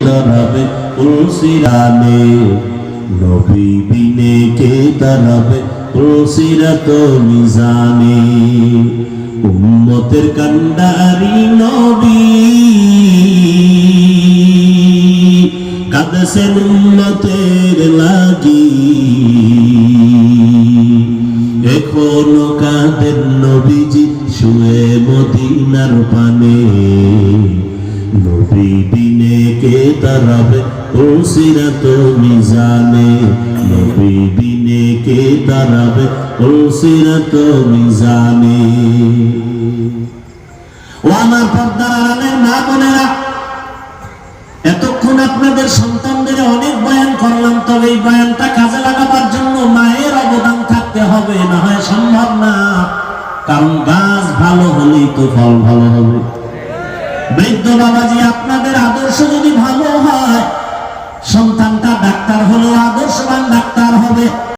দাঁড়াবে পুলসিরানে, নবী বিনে কে দাঁড়াবে পুলসিরাত মিজানে। উম্মতের কান্ডারি নবী কাঁদছেন উম্মতের লাগি, এখনো কাঁদেন নবীজি শুয়ে মদিনার পানে। নবী বিনে কে দাঁড়াবে পুলসিরাত মিজানে, নবী বিনে কে দাঁড়াবে পুলসিরাত মিজানে। ও আমার পর্দার আড়ালের মা বোনেরা, এতক্ষণ আপনাদের সন্তানদের অনেক বয়ান করলাম, তবে এই বয়ানটা কাজে লাগাবার জন্য মায়ের অবদান থাকতে হবে, না হয় সম্ভব না। কারণ গাছ ভালো হলেই তো ফল ভালো হবে। বৃদ্ধ বাবাজি, আপনাদের আদর্শ যদি ভালো হয়, সন্তানটা ডাক্তার হলেও আদর্শবান ডাক্তার হবে।